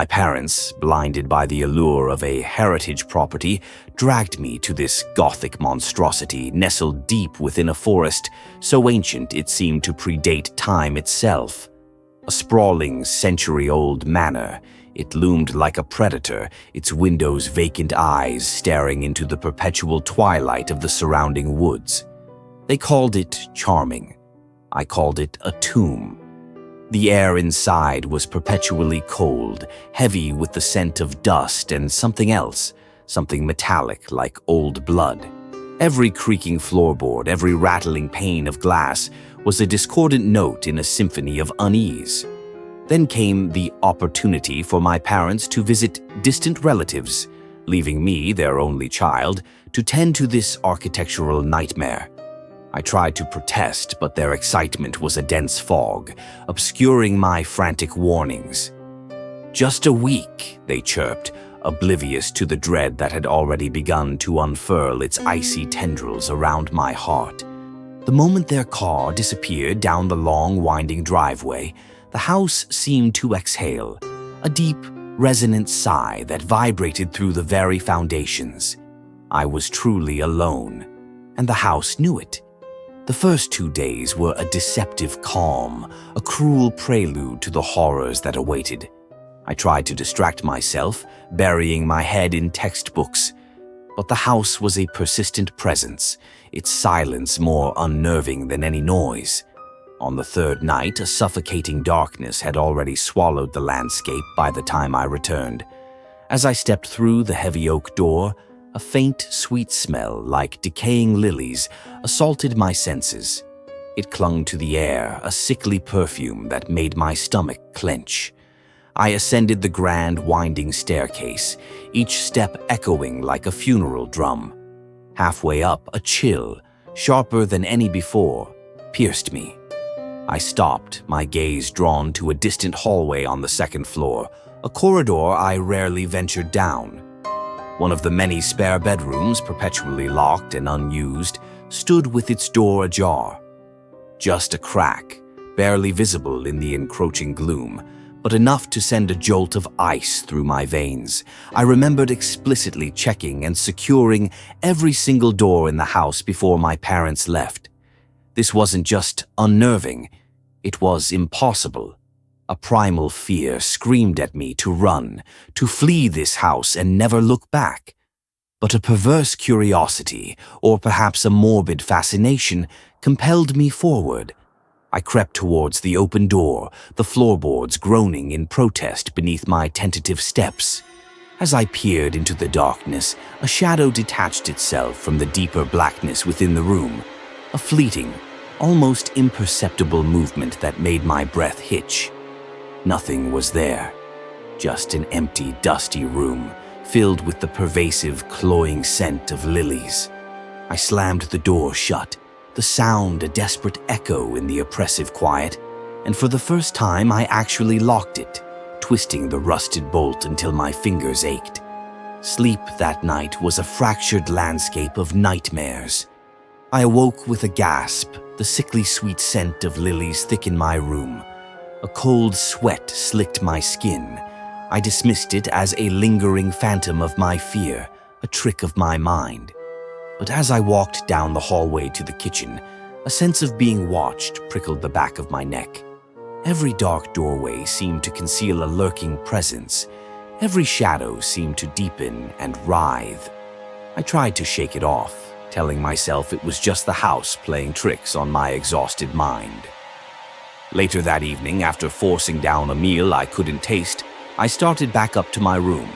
My parents, blinded by the allure of a heritage property, dragged me to this Gothic monstrosity nestled deep within a forest so ancient it seemed to predate time itself. A sprawling, century-old manor, it loomed like a predator, its windows' vacant eyes staring into the perpetual twilight of the surrounding woods. They called it charming. I called it a tomb. The air inside was perpetually cold, heavy with the scent of dust and something else, something metallic like old blood. Every creaking floorboard, every rattling pane of glass was a discordant note in a symphony of unease. Then came the opportunity for my parents to visit distant relatives, leaving me, their only child, to tend to this architectural nightmare. I tried to protest, but their excitement was a dense fog, obscuring my frantic warnings. "Just a week," they chirped, oblivious to the dread that had already begun to unfurl its icy tendrils around my heart. The moment their car disappeared down the long, winding driveway, the house seemed to exhale, a deep, resonant sigh that vibrated through the very foundations. I was truly alone, and the house knew it. The first 2 days were a deceptive calm, a cruel prelude to the horrors that awaited. I tried to distract myself, burying my head in textbooks, but the house was a persistent presence, its silence more unnerving than any noise. On the third night, a suffocating darkness had already swallowed the landscape by the time I returned. As I stepped through the heavy oak door, a faint, sweet smell like decaying lilies assaulted my senses. It clung to the air, a sickly perfume that made my stomach clench. I ascended the grand, winding staircase, each step echoing like a funeral drum. Halfway up, a chill, sharper than any before, pierced me. I stopped, my gaze drawn to a distant hallway on the second floor, a corridor I rarely ventured down. One of the many spare bedrooms, perpetually locked and unused, stood with its door ajar. Just a crack, barely visible in the encroaching gloom, but enough to send a jolt of ice through my veins. I remembered explicitly checking and securing every single door in the house before my parents left. This wasn't just unnerving, it was impossible. A primal fear screamed at me to run, to flee this house and never look back. But a perverse curiosity, or perhaps a morbid fascination, compelled me forward. I crept towards the open door, the floorboards groaning in protest beneath my tentative steps. As I peered into the darkness, a shadow detached itself from the deeper blackness within the room, a fleeting, almost imperceptible movement that made my breath hitch. Nothing was there, just an empty, dusty room filled with the pervasive, cloying scent of lilies. I slammed the door shut, the sound a desperate echo in the oppressive quiet, and for the first time I actually locked it, twisting the rusted bolt until my fingers ached. Sleep that night was a fractured landscape of nightmares. I awoke with a gasp, the sickly sweet scent of lilies thick in my room. A cold sweat slicked my skin. I dismissed it as a lingering phantom of my fear, a trick of my mind. But as I walked down the hallway to the kitchen, a sense of being watched prickled the back of my neck. Every dark doorway seemed to conceal a lurking presence. Every shadow seemed to deepen and writhe. I tried to shake it off, telling myself it was just the house playing tricks on my exhausted mind. Later that evening, after forcing down a meal I couldn't taste, I started back up to my room.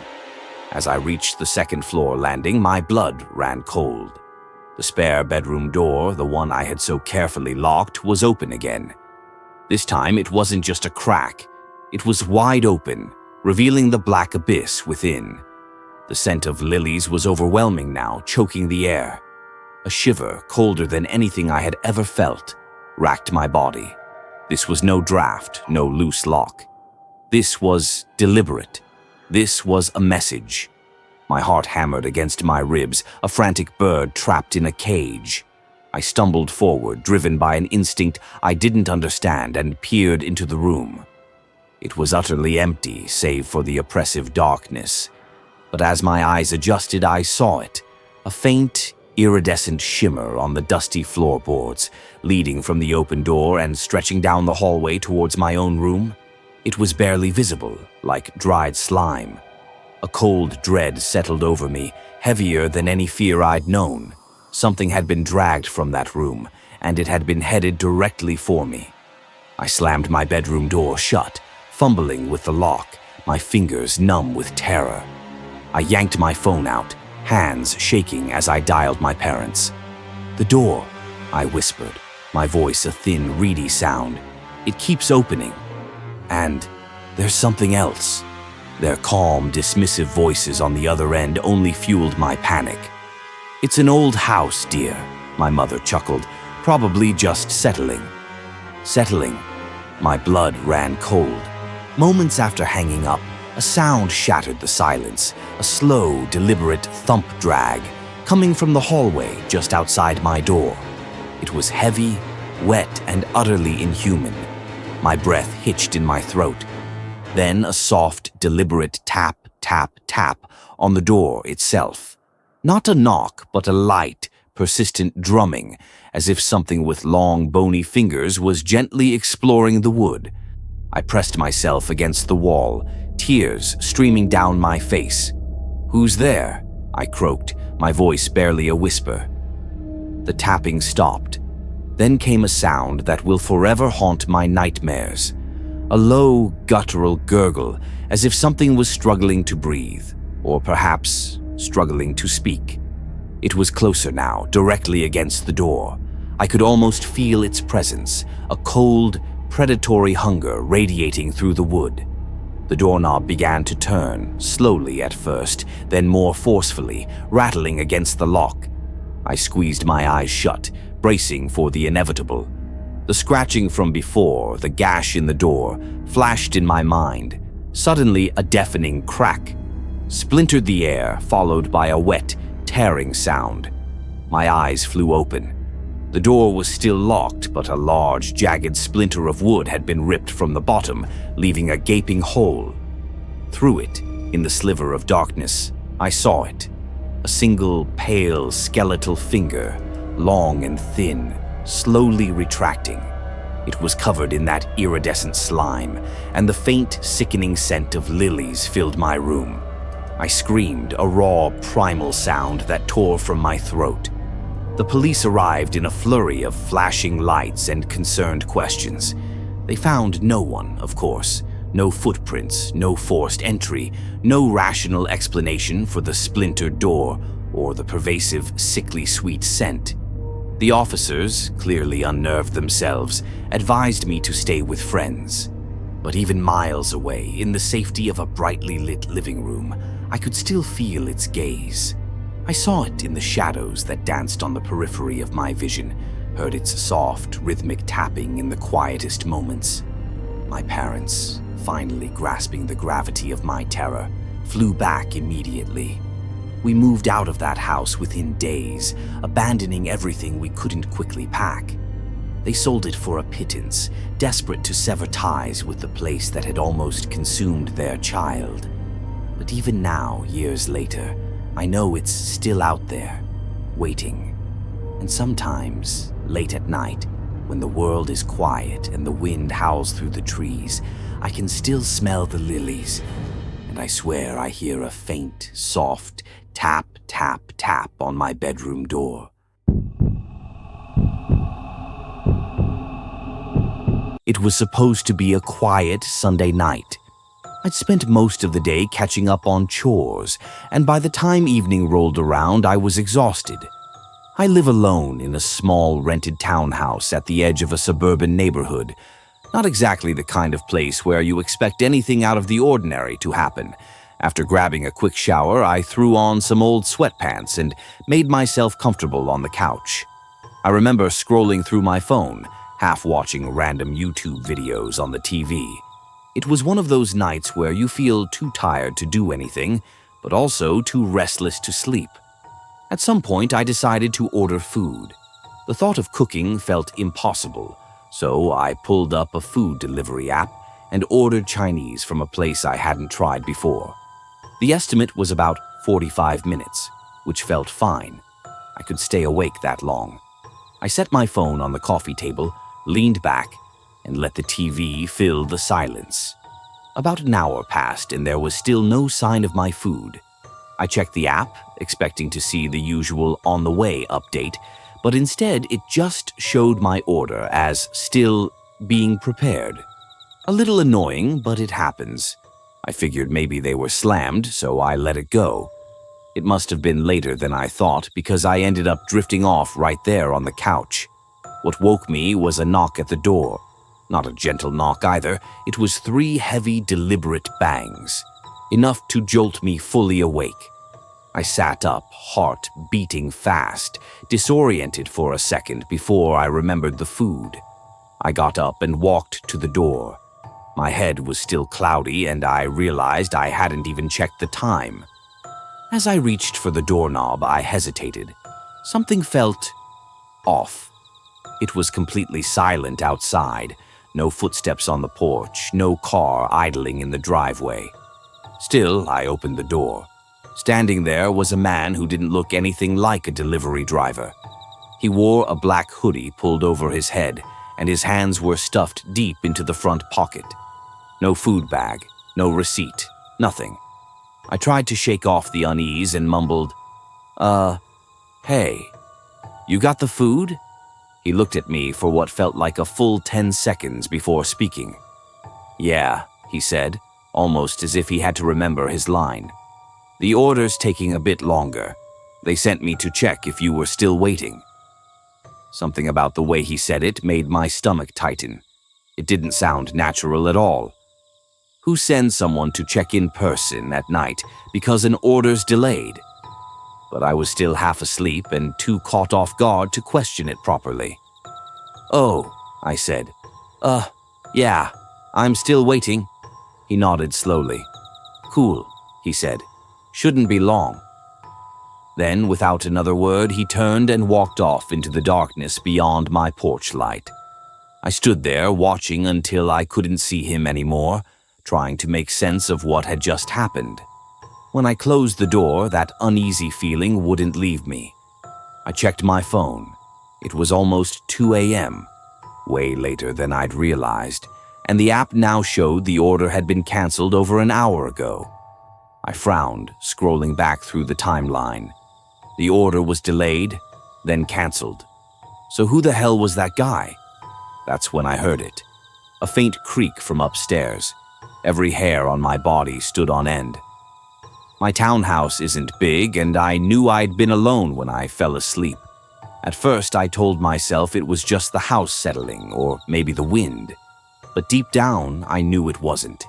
As I reached the second floor landing, my blood ran cold. The spare bedroom door, the one I had so carefully locked, was open again. This time it wasn't just a crack. It was wide open, revealing the black abyss within. The scent of lilies was overwhelming now, choking the air. A shiver, colder than anything I had ever felt, racked my body. This was no draft, no loose lock. This was deliberate. This was a message. My heart hammered against my ribs, a frantic bird trapped in a cage. I stumbled forward, driven by an instinct I didn't understand, and peered into the room. It was utterly empty, save for the oppressive darkness. But as my eyes adjusted, I saw it, a faint, iridescent shimmer on the dusty floorboards, leading from the open door and stretching down the hallway towards my own room. It was barely visible, like dried slime. A cold dread settled over me, heavier than any fear I'd known. Something had been dragged from that room, and it had been headed directly for me. I slammed my bedroom door shut, fumbling with the lock, my fingers numb with terror. I yanked my phone out, hands shaking as I dialed my parents. "The door," I whispered, my voice a thin, reedy sound. "It keeps opening. And there's something else." Their calm, dismissive voices on the other end only fueled my panic. "It's an old house, dear," my mother chuckled, "probably just settling." Settling. My blood ran cold. Moments after hanging up, a sound shattered the silence, a slow, deliberate thump drag, coming from the hallway just outside my door. It was heavy, wet, and utterly inhuman. My breath hitched in my throat. Then a soft, deliberate tap, tap, tap on the door itself. Not a knock, but a light, persistent drumming, as if something with long, bony fingers was gently exploring the wood. I pressed myself against the wall, tears streaming down my face. "Who's there?" I croaked, my voice barely a whisper. The tapping stopped. Then came a sound that will forever haunt my nightmares. A low, guttural gurgle, as if something was struggling to breathe, or perhaps struggling to speak. It was closer now, directly against the door. I could almost feel its presence, a cold, predatory hunger radiating through the wood. The doorknob began to turn, slowly at first, then more forcefully, rattling against the lock. I squeezed my eyes shut, bracing for the inevitable. The scratching from before, the gash in the door, flashed in my mind. Suddenly, a deafening crack splintered the air, followed by a wet, tearing sound. My eyes flew open. The door was still locked, but a large, jagged splinter of wood had been ripped from the bottom, leaving a gaping hole. Through it, in the sliver of darkness, I saw it. A single, pale, skeletal finger, long and thin, slowly retracting. It was covered in that iridescent slime, and the faint, sickening scent of lilies filled my room. I screamed, a raw, primal sound that tore from my throat. The police arrived in a flurry of flashing lights and concerned questions. They found no one, of course. No footprints, no forced entry, no rational explanation for the splintered door or the pervasive, sickly sweet scent. The officers, clearly unnerved themselves, advised me to stay with friends. But even miles away, in the safety of a brightly lit living room, I could still feel its gaze. I saw it in the shadows that danced on the periphery of my vision, heard its soft, rhythmic tapping in the quietest moments. My parents, finally grasping the gravity of my terror, flew back immediately. We moved out of that house within days, abandoning everything we couldn't quickly pack. They sold it for a pittance, desperate to sever ties with the place that had almost consumed their child. But even now, years later, I know it's still out there, waiting. And sometimes, late at night, when the world is quiet and the wind howls through the trees, I can still smell the lilies, and I swear I hear a faint, soft tap, tap, tap on my bedroom door. It was supposed to be a quiet Sunday night. I'd spent most of the day catching up on chores, and by the time evening rolled around, I was exhausted. I live alone in a small rented townhouse at the edge of a suburban neighborhood. Not exactly the kind of place where you expect anything out of the ordinary to happen. After grabbing a quick shower, I threw on some old sweatpants and made myself comfortable on the couch. I remember scrolling through my phone, half watching random YouTube videos on the TV. It was one of those nights where you feel too tired to do anything, but also too restless to sleep. At some point, I decided to order food. The thought of cooking felt impossible, so I pulled up a food delivery app and ordered Chinese from a place I hadn't tried before. The estimate was about 45 minutes, which felt fine. I could stay awake that long. I set my phone on the coffee table, leaned back, and let the TV fill the silence. About an hour passed and there was still no sign of my food. I checked the app, expecting to see the usual on the way update, but instead it just showed my order as still being prepared. A little annoying, but it happens. I figured maybe they were slammed, so I let it go. It must have been later than I thought because I ended up drifting off right there on the couch. What woke me was a knock at the door. Not a gentle knock either, it was 3 heavy, deliberate bangs. Enough to jolt me fully awake. I sat up, heart beating fast, disoriented for a second before I remembered the food. I got up and walked to the door. My head was still cloudy and I realized I hadn't even checked the time. As I reached for the doorknob, I hesitated. Something felt off. It was completely silent outside. No footsteps on the porch, no car idling in the driveway. Still, I opened the door. Standing there was a man who didn't look anything like a delivery driver. He wore a black hoodie pulled over his head, and his hands were stuffed deep into the front pocket. No food bag, no receipt, nothing. I tried to shake off the unease and mumbled, hey, you got the food?" He looked at me for what felt like a full 10 seconds before speaking. "Yeah," he said, almost as if he had to remember his line. "The order's taking a bit longer. They sent me to check if you were still waiting." Something about the way he said it made my stomach tighten. It didn't sound natural at all. Who sends someone to check in person at night because an order's delayed? But I was still half asleep and too caught off guard to question it properly. "Oh," I said. Yeah, I'm still waiting." He nodded slowly. "Cool," he said. "Shouldn't be long." Then, without another word, he turned and walked off into the darkness beyond my porch light. I stood there watching until I couldn't see him anymore, trying to make sense of what had just happened. When I closed the door, that uneasy feeling wouldn't leave me. I checked my phone. It was almost 2 a.m., way later than I'd realized, and the app now showed the order had been canceled over an hour ago. I frowned, scrolling back through the timeline. The order was delayed, then canceled. So who the hell was that guy? That's when I heard it. A faint creak from upstairs. Every hair on my body stood on end. My townhouse isn't big, and I knew I'd been alone when I fell asleep. At first, I told myself it was just the house settling, or maybe the wind. But deep down, I knew it wasn't.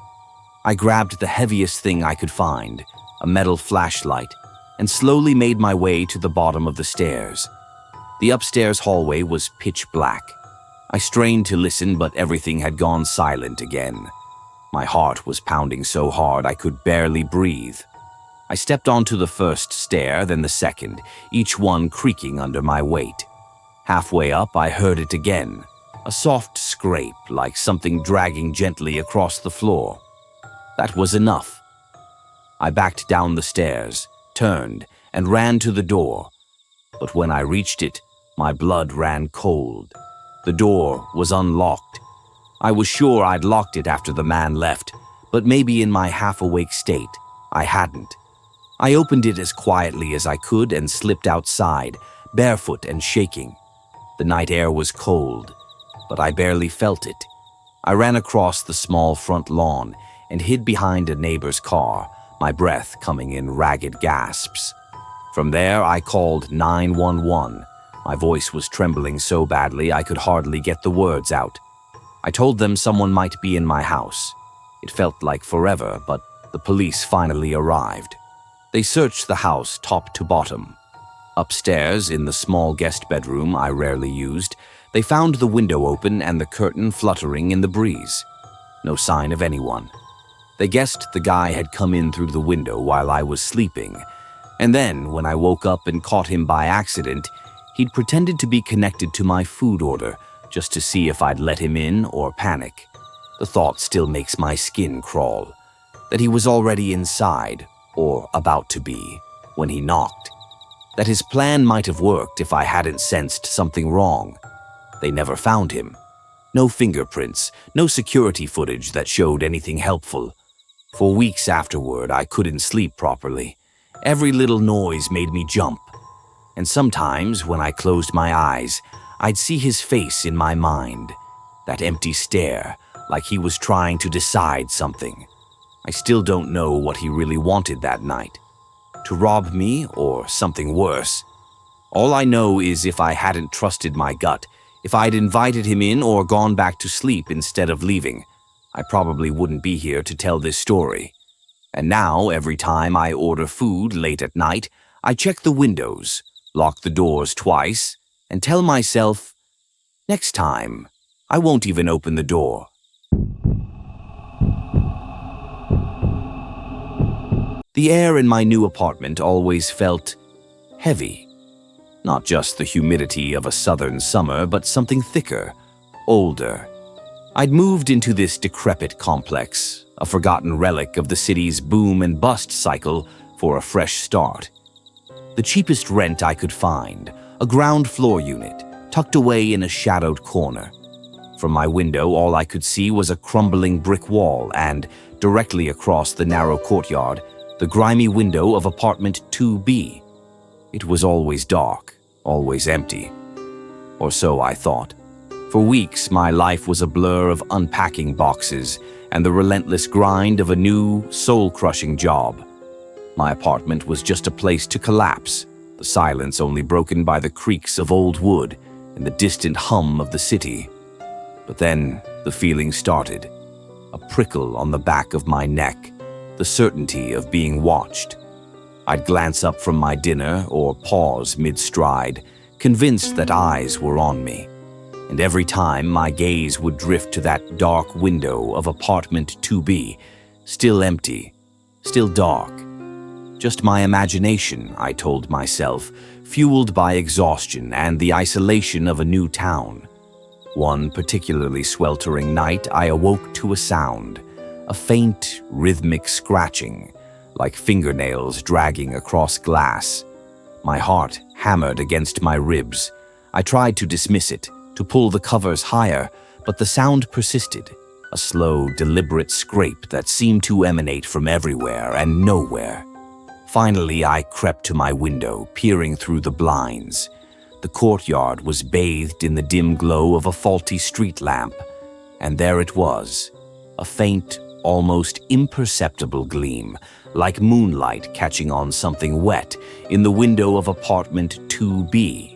I grabbed the heaviest thing I could find, a metal flashlight, and slowly made my way to the bottom of the stairs. The upstairs hallway was pitch black. I strained to listen, but everything had gone silent again. My heart was pounding so hard I could barely breathe. I stepped onto the first stair, then the second, each one creaking under my weight. Halfway up, I heard it again, a soft scrape like something dragging gently across the floor. That was enough. I backed down the stairs, turned, and ran to the door. But when I reached it, my blood ran cold. The door was unlocked. I was sure I'd locked it after the man left, but maybe in my half-awake state, I hadn't. I opened it as quietly as I could and slipped outside, barefoot and shaking. The night air was cold, but I barely felt it. I ran across the small front lawn and hid behind a neighbor's car, my breath coming in ragged gasps. From there, I called 911. My voice was trembling so badly I could hardly get the words out. I told them someone might be in my house. It felt like forever, but the police finally arrived. They searched the house top to bottom. Upstairs, in the small guest bedroom I rarely used, they found the window open and the curtain fluttering in the breeze. No sign of anyone. They guessed the guy had come in through the window while I was sleeping, and then, when I woke up and caught him by accident, he'd pretended to be connected to my food order just to see if I'd let him in or panic. The thought still makes my skin crawl, that he was already inside, or about to be, when he knocked. That his plan might have worked if I hadn't sensed something wrong. They never found him. No fingerprints, no security footage that showed anything helpful. For weeks afterward, I couldn't sleep properly. Every little noise made me jump. And sometimes, when I closed my eyes, I'd see his face in my mind. That empty stare, like he was trying to decide something. I still don't know what he really wanted that night. To rob me or something worse. All I know is if I hadn't trusted my gut, if I'd invited him in or gone back to sleep instead of leaving, I probably wouldn't be here to tell this story. And now, every time I order food late at night, I check the windows, lock the doors twice, and tell myself, next time, I won't even open the door. The air in my new apartment always felt heavy. Not just the humidity of a southern summer, but something thicker, older. I'd moved into this decrepit complex, a forgotten relic of the city's boom and bust cycle for a fresh start. The cheapest rent I could find, a ground floor unit, tucked away in a shadowed corner. From my window, all I could see was a crumbling brick wall and, directly across the narrow courtyard, the grimy window of apartment 2B. It was always dark, always empty. Or so I thought. For weeks, my life was a blur of unpacking boxes and the relentless grind of a new, soul-crushing job. My apartment was just a place to collapse, the silence only broken by the creaks of old wood and the distant hum of the city. But then the feeling started, a prickle on the back of my neck, the certainty of being watched. I'd glance up from my dinner or pause mid-stride, convinced that eyes were on me. And every time my gaze would drift to that dark window of apartment 2B, still empty, still dark. Just my imagination, I told myself, fueled by exhaustion and the isolation of a new town. One particularly sweltering night, I awoke to a sound, a faint, rhythmic scratching, like fingernails dragging across glass. My heart hammered against my ribs. I tried to dismiss it, to pull the covers higher, but the sound persisted, a slow, deliberate scrape that seemed to emanate from everywhere and nowhere. Finally, I crept to my window, peering through the blinds. The courtyard was bathed in the dim glow of a faulty street lamp, and there it was, a faint, almost imperceptible gleam, like moonlight catching on something wet in the window of apartment 2B.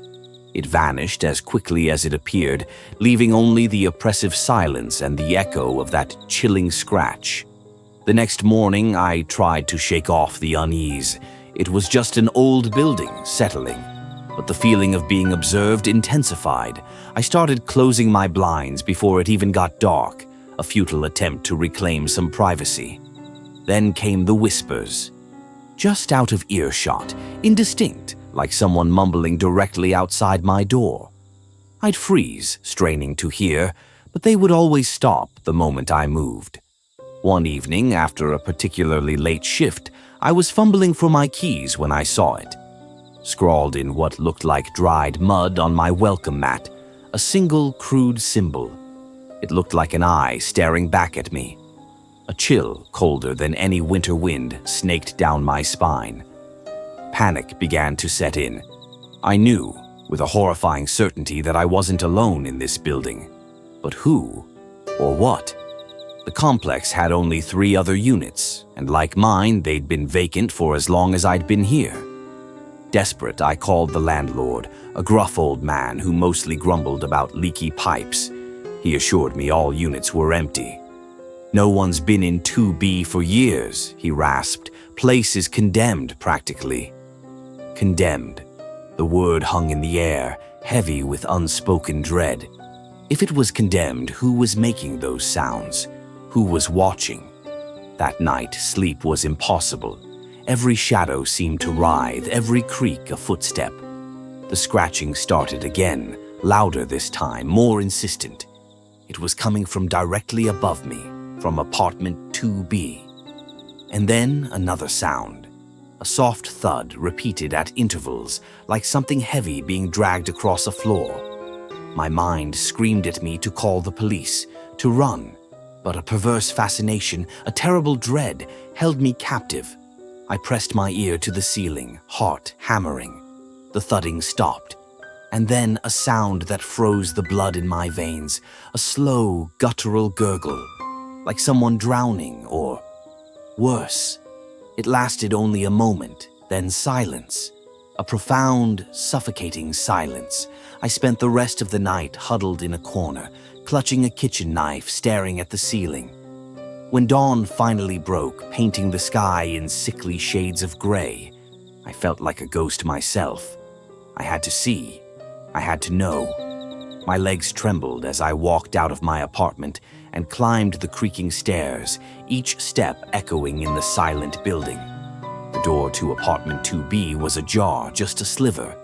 It vanished as quickly as it appeared, leaving only the oppressive silence and the echo of that chilling scratch. The next morning, I tried to shake off the unease. It was just an old building settling, but the feeling of being observed intensified. I started closing my blinds before it even got dark, a futile attempt to reclaim some privacy. Then came the whispers. Just out of earshot, indistinct, like someone mumbling directly outside my door. I'd freeze, straining to hear, but they would always stop the moment I moved. One evening, after a particularly late shift, I was fumbling for my keys when I saw it. Scrawled in what looked like dried mud on my welcome mat, a single crude symbol. It looked like an eye staring back at me. A chill, colder than any winter wind, snaked down my spine. Panic began to set in. I knew, with a horrifying certainty, that I wasn't alone in this building. But who? Or what? The complex had only 3 other units, and like mine, they'd been vacant for as long as I'd been here. Desperate, I called the landlord, a gruff old man who mostly grumbled about leaky pipes. He assured me all units were empty. "No one's been in 2B for years," he rasped. "Place is condemned, practically." Condemned. The word hung in the air, heavy with unspoken dread. If it was condemned, who was making those sounds? Who was watching? That night, sleep was impossible. Every shadow seemed to writhe, every creak a footstep. The scratching started again, louder this time, more insistent. It was coming from directly above me, from apartment 2B. And then another sound. A soft thud repeated at intervals, like something heavy being dragged across a floor. My mind screamed at me to call the police, to run, but a perverse fascination, a terrible dread, held me captive. I pressed my ear to the ceiling, heart hammering. The thudding stopped, and then a sound that froze the blood in my veins, a slow, guttural gurgle, like someone drowning or worse. It lasted only a moment, then silence. A profound, suffocating silence. I spent the rest of the night huddled in a corner, clutching a kitchen knife, staring at the ceiling. When dawn finally broke, painting the sky in sickly shades of gray, I felt like a ghost myself. I had to see. I had to know. My legs trembled as I walked out of my apartment and climbed the creaking stairs, each step echoing in the silent building. The door to apartment 2B was ajar, just a sliver.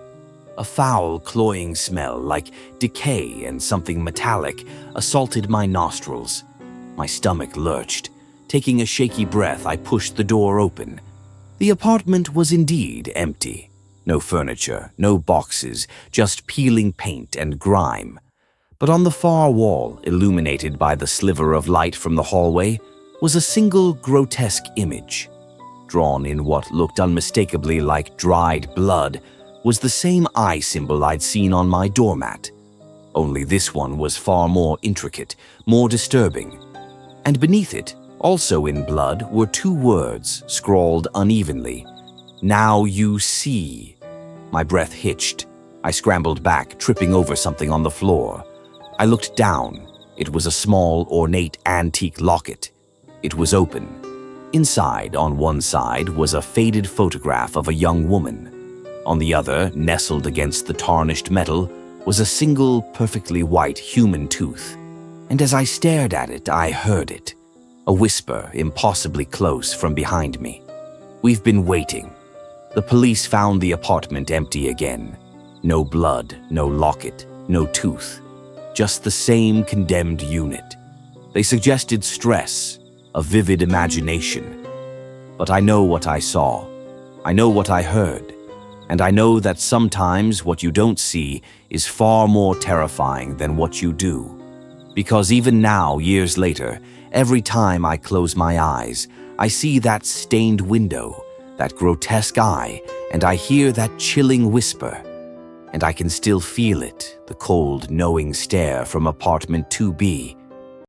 A foul, cloying smell, like decay and something metallic, assaulted my nostrils. My stomach lurched. Taking a shaky breath, I pushed the door open. The apartment was indeed empty. No furniture, no boxes, just peeling paint and grime. But on the far wall, illuminated by the sliver of light from the hallway, was a single grotesque image. Drawn in what looked unmistakably like dried blood, was the same eye symbol I'd seen on my doormat. Only this one was far more intricate, more disturbing. And beneath it, also in blood, were two words scrawled unevenly. "Now you see." My breath hitched. I scrambled back, tripping over something on the floor. I looked down. It was a small, ornate antique locket. It was open. Inside, on one side, was a faded photograph of a young woman. On the other, nestled against the tarnished metal, was a single, perfectly white human tooth. And as I stared at it, I heard it. A whisper, impossibly close from behind me. "We've been waiting." The police found the apartment empty again. No blood, no locket, no tooth. Just the same condemned unit. They suggested stress, a vivid imagination. But I know what I saw. I know what I heard. And I know that sometimes what you don't see is far more terrifying than what you do. Because even now, years later, every time I close my eyes, I see that stained window, that grotesque eye, and I hear that chilling whisper. And I can still feel it, the cold, knowing stare from apartment 2B,